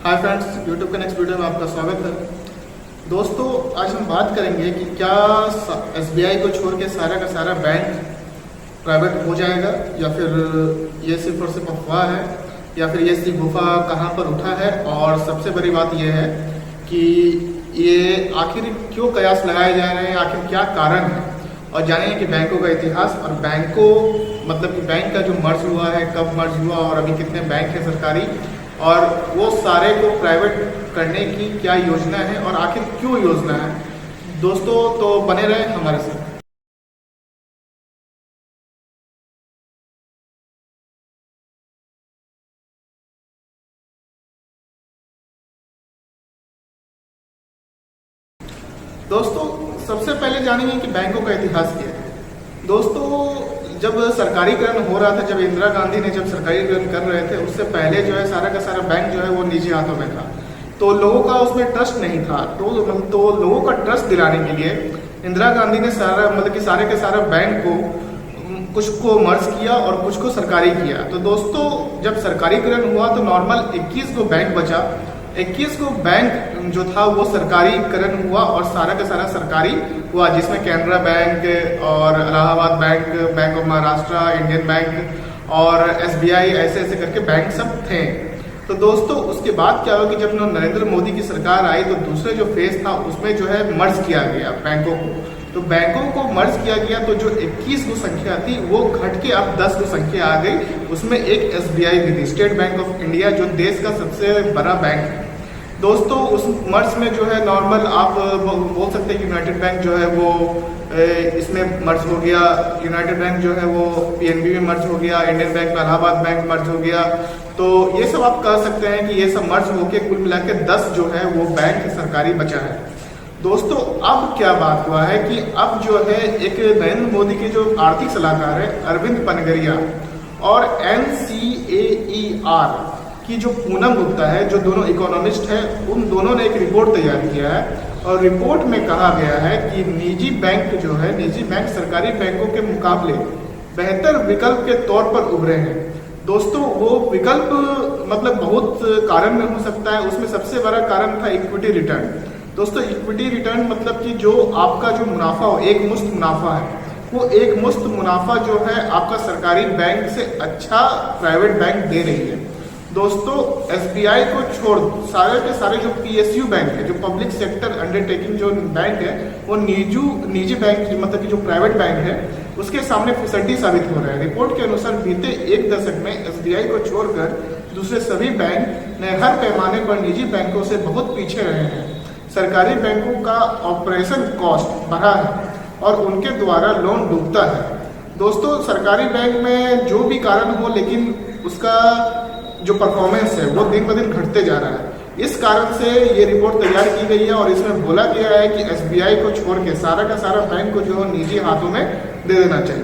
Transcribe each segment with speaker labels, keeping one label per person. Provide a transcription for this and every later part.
Speaker 1: Hi friends, YouTube के next video में आपका स्वागत है। दोस्तों, आज हम बात करेंगे कि क्या एसबीआई को छोड़ के सारा का सारा बैंक प्राइवेट हो जाएगा या फिर ये सिर्फ और सिर्फ अफवाह है या फिर ये सिर्फ गुफा कहाँ पर उठा है। और सबसे बड़ी बात यह है कि ये आखिर क्यों कयास लगाए जा रहे हैं, आखिर क्या कारण है। और जानेंगे कि बैंकों का इतिहास और बैंकों मतलब कि बैंक का जो मर्ज हुआ है, कब मर्ज हुआ और अभी कितने बैंक हैं सरकारी, और वो सारे को प्राइवेट करने की क्या योजना है और आखिर क्यों योजना है। दोस्तों, तो बने रहे हमारे साथ। दोस्तों, सबसे पहले जानेंगे कि बैंकों का इतिहास क्या है। दोस्तों, जब सरकारीकरण हो रहा था, जब इंदिरा गांधी ने जब सरकारीकरण कर रहे थे, उससे पहले जो है सारा का सारा बैंक जो है वो निजी हाथों में था, तो लोगों का उसमें ट्रस्ट नहीं था। तो लोगों का ट्रस्ट दिलाने के लिए इंदिरा गांधी ने सारा मतलब कि सारे के सारा बैंक को कुछ को मर्ज किया और कुछ को सरकारी किया। तो दोस्तों, जब सरकारीकरण हुआ तो नॉर्मल 21 को बैंक बचा। 21 को बैंक जो था वो सरकारीकरण हुआ और सारा का सारा सरकारी हुआ, जिसमें कैनरा बैंक और Allahabad bank, bank of Maharashtra, Indian bank और एसबीआई, ऐसे ऐसे करके बैंक सब थे। तो दोस्तों, उसके बाद क्या हुआ कि जब नरेंद्र मोदी की सरकार आई तो दूसरे जो फेज था उसमें जो है मर्ज किया गया बैंकों को। तो बैंकों को मर्ज किया गया तो जो 21 को संख्या थी वो घट के अब 10 को संख्या आ गई। उसमें एक एसबीआई भी थी, स्टेट बैंक ऑफ इंडिया, जो देश का सबसे बड़ा बैंक है। दोस्तों, उस मर्ज में जो है नॉर्मल आप बोल सकते हैं कि यूनाइटेड बैंक जो है वो इसमें मर्ज हो गया, यूनाइटेड बैंक जो है वो पीएनबी में मर्ज हो गया, इंडियन बैंक में इलाहाबाद बैंक मर्ज हो गया। तो ये सब आप कह सकते हैं कि ये सब मर्ज होके कुल मिला के 10 जो है वो बैंक सरकारी बचा है। दोस्तों, अब क्या बात हुआ है कि अब जो है एक नरेंद्र मोदी के जो आर्थिक सलाहकार है अरविंद पनगरिया और NCAER की जो पूनम गुप्ता है, जो दोनों इकोनॉमिस्ट है, उन दोनों ने एक रिपोर्ट तैयार किया है। और रिपोर्ट में कहा गया है कि निजी बैंक जो है, निजी बैंक सरकारी बैंकों के मुकाबले बेहतर विकल्प के तौर पर उभरे हैं। दोस्तों, वो विकल्प मतलब बहुत कारण में हो सकता है। उसमें सबसे बड़ा कारण था इक्विटी रिटर्न। दोस्तों, इक्विटी रिटर्न मतलब कि जो आपका जो मुनाफा हो, एक मुश्त मुनाफा है, वो एक मुश्त मुनाफा जो है आपका सरकारी बैंक से अच्छा प्राइवेट बैंक दे रही है। दोस्तों, एसबीआई को छोड़ सारे के सारे जो पीएसयू बैंक है, जो पब्लिक सेक्टर अंडरटेकिंग जो बैंक है, वो निजी बैंक मतलब कि जो प्राइवेट बैंक है उसके सामने फिसड्डी साबित हो रहा है। रिपोर्ट के अनुसार बीते एक दशक में एसबीआई को छोड़कर दूसरे सभी बैंक ने हर पैमाने पर निजी बैंकों से बहुत पीछे रहे हैं। सरकारी बैंकों का ऑपरेशन कॉस्ट बढ़ा है और उनके द्वारा लोन डूबता है। दोस्तों, सरकारी बैंक में जो भी कारण हो, लेकिन उसका जो परफॉर्मेंस है वो दिन ब दिन घटते जा रहा है। इस कारण से ये रिपोर्ट तैयार की गई है और इसमें बोला गया है कि एसबीआई को छोड़ के सारा का सारा बैंक को जो है निजी हाथों में दे देना चाहिए।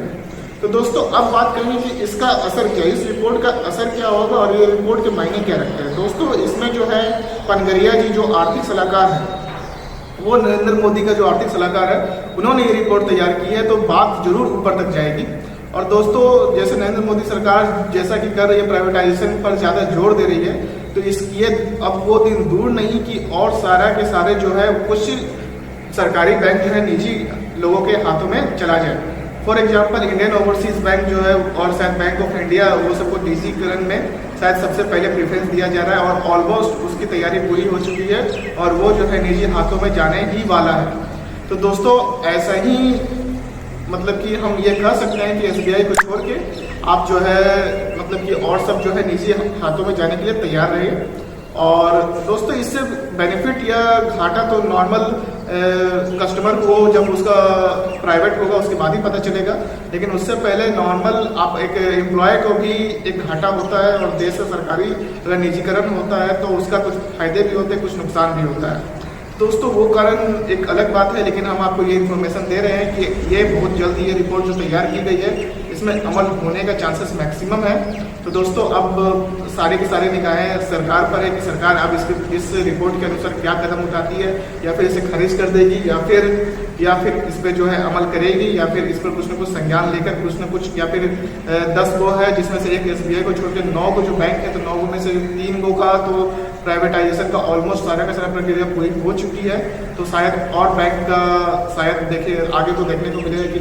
Speaker 1: तो दोस्तों, अब बात करेंगे कि इसका असर क्या है, इस रिपोर्ट का असर क्या होगा और ये रिपोर्ट के मायने क्या रखते हैं। दोस्तों, इसमें जो है पनगरिया जी जो आर्थिक सलाहकार है, वो नरेंद्र मोदी का जो आर्थिक सलाहकार है, उन्होंने ये रिपोर्ट तैयार की है, तो बात जरूर ऊपर तक जाएगी। और दोस्तों, जैसे नरेंद्र मोदी सरकार जैसा कि कर रही है, प्राइवेटाइजेशन पर ज़्यादा जोर दे रही है, तो ये अब वो दिन दूर नहीं कि और सारा के सारे जो है कुछ सरकारी बैंक जो है निजी लोगों के हाथों में चला जाए। For example, Indian overseas bank जो है और शायद बैंक ऑफ इंडिया, वो सबको निजीकरण में शायद सबसे पहले प्रेफरेंस दिया जा रहा है और ऑलमोस्ट उसकी तैयारी पूरी हो चुकी है और वो जो है निजी हाथों में जाने ही वाला है। तो दोस्तों, ऐसा ही मतलब कि हम ये कह सकते हैं कि एसबीआई को छोड़ के आप जो है मतलब कि और सब जो है निजी हाथों में जाने के लिए तैयार रहिए। और दोस्तों, इससे बेनिफिट या घाटा तो नॉर्मल कस्टमर को जब उसका प्राइवेट होगा उसके बाद ही पता चलेगा, लेकिन उससे पहले नॉर्मल आप एक एम्प्लॉय को भी एक घाटा होता है। और देश से सरकारी अगर निजीकरण होता है तो उसका कुछ फायदे भी होते हैं, कुछ नुकसान भी होता है। दोस्तों, वो कारण एक अलग बात है, लेकिन हम आपको ये इन्फॉर्मेशन दे रहे हैं कि ये बहुत जल्दी ये रिपोर्ट जो तैयार की गई है इसमें अमल होने का चांसेस मैक्सिमम है। तो दोस्तों, अब सारे के सारे निगाहें सरकार पर है कि सरकार अब इस रिपोर्ट के अनुसार क्या कदम उठाती है, या फिर इसे खारिज कर देगी या फिर इस पर जो है अमल करेगी, या फिर इस पर कुछ न कुछ संज्ञान लेकर कुछ न कुछ, या फिर 10 वो है जिसमें से एक एसबीआई को छोड़ के 9 को जो बैंक है, तो 9 में से 3 गो का तो प्राइवेटाइजेशन का ऑलमोस्ट सारा का सारा प्रक्रिया पूरी हो चुकी है। तो शायद और बैंक का शायद देखिए आगे तो देखने को मिलेगा कि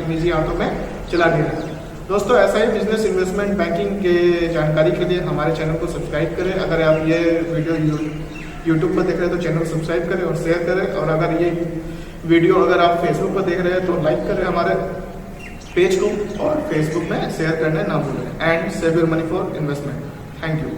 Speaker 1: निजी हाथों में चला गया। दोस्तों ऐसा ही बिजनेस इन्वेस्टमेंट बैंकिंग के जानकारी के लिए हमारे चैनल को सब्सक्राइब करें। अगर आप ये वीडियो यूट्यूब पर देख रहे हैं तो चैनल को सब्सक्राइब करें और शेयर करें, और अगर ये वीडियो अगर आप फेसबुक पर देख रहे हैं तो लाइक करें हमारे पेज को, और फेसबुक में शेयर करना ना भूलें। And save your money for investment. Thank you.